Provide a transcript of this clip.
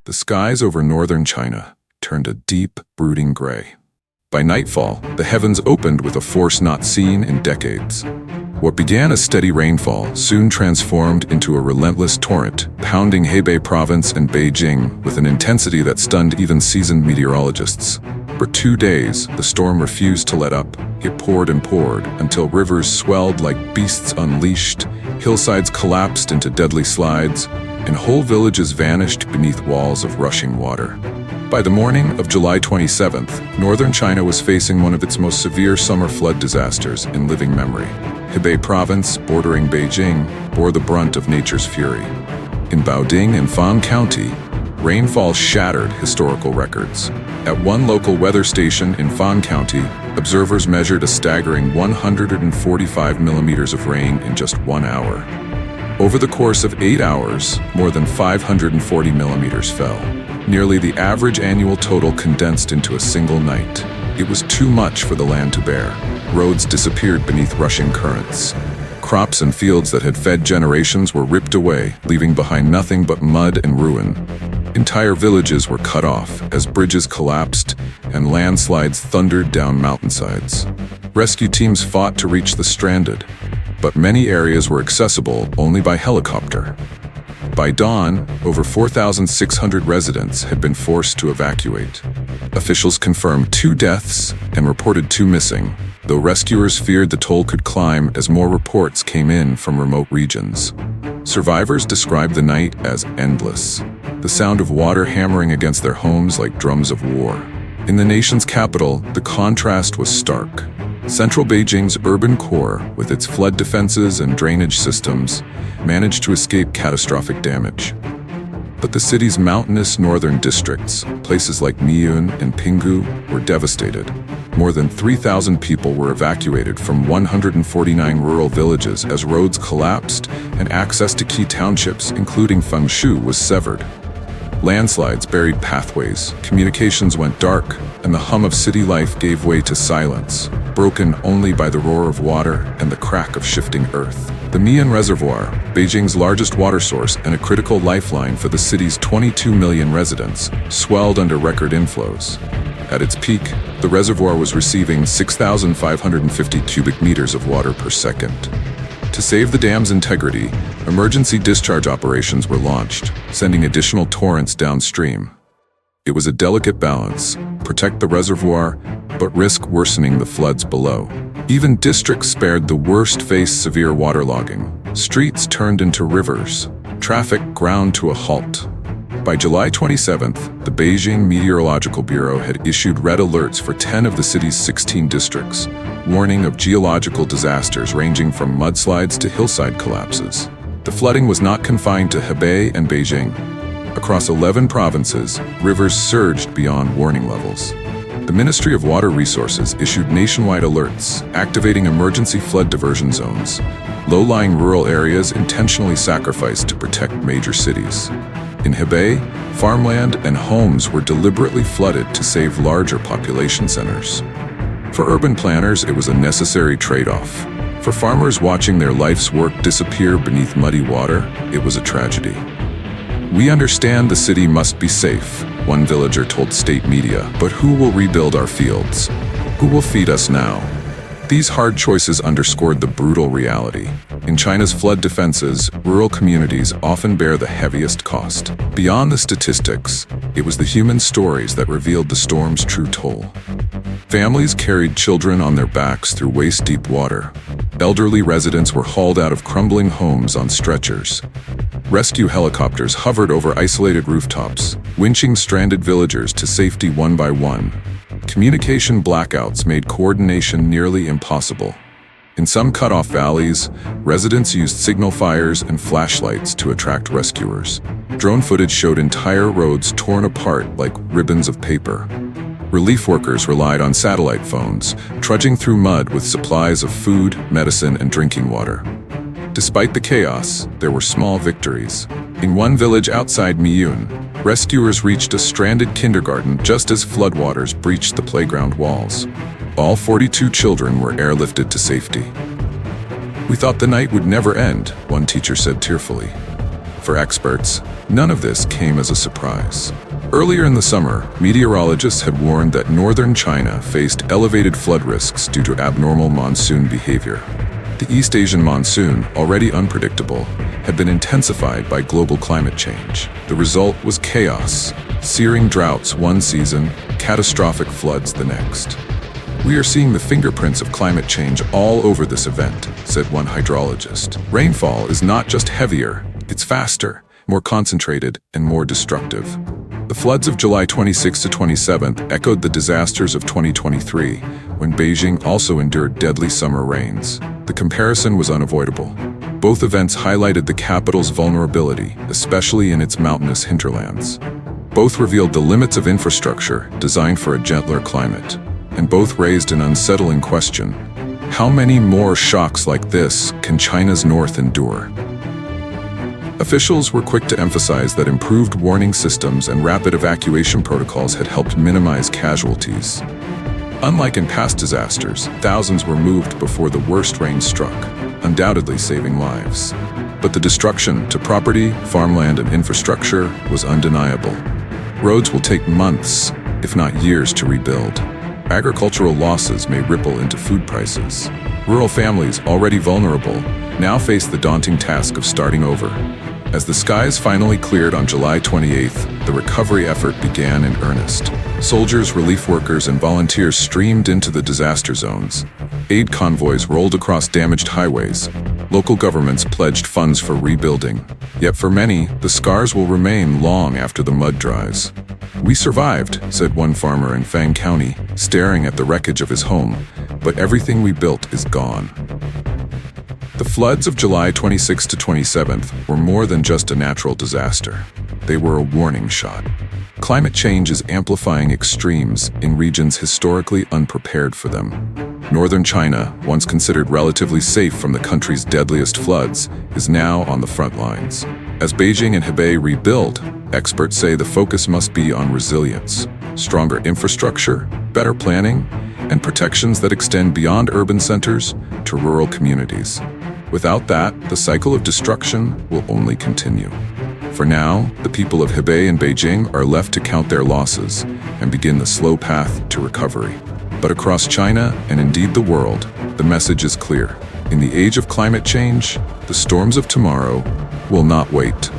the skies over northern China turned a deep, brooding gray. By nightfall, the heavens opened with a force not seen in decades. What began as steady rainfall soon transformed into a relentless torrent, pounding Hebei Province and Beijing with an intensity that stunned even seasoned meteorologists. For 2 days, the storm refused to let up. It poured and poured until rivers swelled like beasts unleashed, hillsides collapsed into deadly slides, and whole villages vanished beneath walls of rushing water. By the morning of July 27th, northern China was facing one of its most severe summer flood disasters in living memory. Hebei Province, bordering Beijing, bore the brunt of nature's fury. In Baoding and Fan County, rainfall shattered historical records. At one local weather station in Fan County, observers measured a staggering 145 millimeters of rain in just 1 hour. Over the course of 8 hours, more than 540 millimeters fell. Nearly the average annual total condensed into a single night. It was too much for the land to bear. Roads disappeared beneath rushing currents. Crops and fields that had fed generations were ripped away, leaving behind nothing but mud and ruin. Entire villages were cut off as bridges collapsed and landslides thundered down mountainsides. Rescue teams fought to reach the stranded, but many areas were accessible only by helicopter. By dawn, over 4,600 residents had been forced to evacuate. Officials confirmed 2 deaths and reported 2 missing, though rescuers feared the toll could climb as more reports came in from remote regions. Survivors described the night as endless, the sound of water hammering against their homes like drums of war. In the nation's capital, the contrast was stark. Central Beijing's urban core, with its flood defenses and drainage systems, managed to escape catastrophic damage. But the city's mountainous northern districts, places like Miyun and Pinggu, were devastated. More than 3,000 people were evacuated from 149 rural villages as roads collapsed and access to key townships, including Fengshu, was severed. Landslides buried pathways, communications went dark, and the hum of city life gave way to silence, broken only by the roar of water and the crack of shifting earth. The Miyun Reservoir, Beijing's largest water source and a critical lifeline for the city's 22 million residents, swelled under record inflows. At its peak, the reservoir was receiving 6,550 cubic meters of water per second. To save the dam's integrity, emergency discharge operations were launched, sending additional torrents downstream. It was a delicate balance: protect the reservoir, but risk worsening the floods below. Even districts spared the worst faced severe waterlogging. Streets turned into rivers. Traffic ground to a halt. By July 27th, the Beijing Meteorological Bureau had issued red alerts for 10 of the city's 16 districts, warning of geological disasters ranging from mudslides to hillside collapses. The flooding was not confined to Hebei and Beijing. Across 11 provinces, rivers surged beyond warning levels. The Ministry of Water Resources issued nationwide alerts, activating emergency flood diversion zones. Low-lying rural areas intentionally sacrificed to protect major cities. In Hebei, farmland and homes were deliberately flooded to save larger population centers. For urban planners, it was a necessary trade-off. For farmers watching their life's work disappear beneath muddy water, it was a tragedy. "We understand the city must be safe," one villager told state media, "but who will rebuild our fields? Who will feed us now?" These hard choices underscored the brutal reality. In China's flood defenses, rural communities often bear the heaviest cost. Beyond the statistics, it was the human stories that revealed the storm's true toll. Families carried children on their backs through waist-deep water. Elderly residents were hauled out of crumbling homes on stretchers. Rescue helicopters hovered over isolated rooftops, winching stranded villagers to safety one by one. Communication blackouts made coordination nearly impossible. In some cut-off valleys, residents used signal fires and flashlights to attract rescuers. Drone footage showed entire roads torn apart like ribbons of paper. Relief workers relied on satellite phones, trudging through mud with supplies of food, medicine, and drinking water. Despite the chaos, there were small victories. In one village outside Miyun, rescuers reached a stranded kindergarten just as floodwaters breached the playground walls. All 42 children were airlifted to safety. "We thought the night would never end," one teacher said tearfully. For experts, None of this came as a surprise. Earlier in the summer, meteorologists had warned that northern China faced elevated flood risks due to abnormal monsoon behavior. The East Asian monsoon, already unpredictable, had been intensified by global climate change. The result was chaos: searing droughts one season, catastrophic floods the next. "We are seeing the fingerprints of climate change all over this event," said one hydrologist. "Rainfall is not just heavier, it's faster, more concentrated, and more destructive." The floods of July 26 to 27th echoed the disasters of 2023, when Beijing also endured deadly summer rains. The comparison was unavoidable. Both events highlighted the capital's vulnerability, especially in its mountainous hinterlands. Both revealed the limits of infrastructure designed for a gentler climate. And both raised an unsettling question: how many more shocks like this can China's north endure? Officials were quick to emphasize that improved warning systems and rapid evacuation protocols had helped minimize casualties. Unlike in past disasters, thousands were moved before the worst rain struck, undoubtedly saving lives. But the destruction to property, farmland, and infrastructure was undeniable. Roads will take months, if not years, to rebuild. Agricultural losses may ripple into food prices. Rural families, already vulnerable, now face the daunting task of starting over. As the skies finally cleared on July 28th, the recovery effort began in earnest. Soldiers, relief workers, and volunteers streamed into the disaster zones. Aid convoys rolled across damaged highways. Local governments pledged funds for rebuilding. Yet for many, the scars will remain long after the mud dries. "We survived," said one farmer in Fang County, staring at the wreckage of his home, "but everything we built is gone." The floods of July 26 to 27th were more than just a natural disaster. They were a warning shot. Climate change is amplifying extremes in regions historically unprepared for them. Northern China, once considered relatively safe from the country's deadliest floods, is now on the front lines. As Beijing and Hebei rebuild, experts say the focus must be on resilience, stronger infrastructure, better planning, and protections that extend beyond urban centers to rural communities. Without that, the cycle of destruction will only continue. For now, the people of Hebei and Beijing are left to count their losses and begin the slow path to recovery. But across China, and indeed the world, the message is clear. In the age of climate change, the storms of tomorrow will not wait.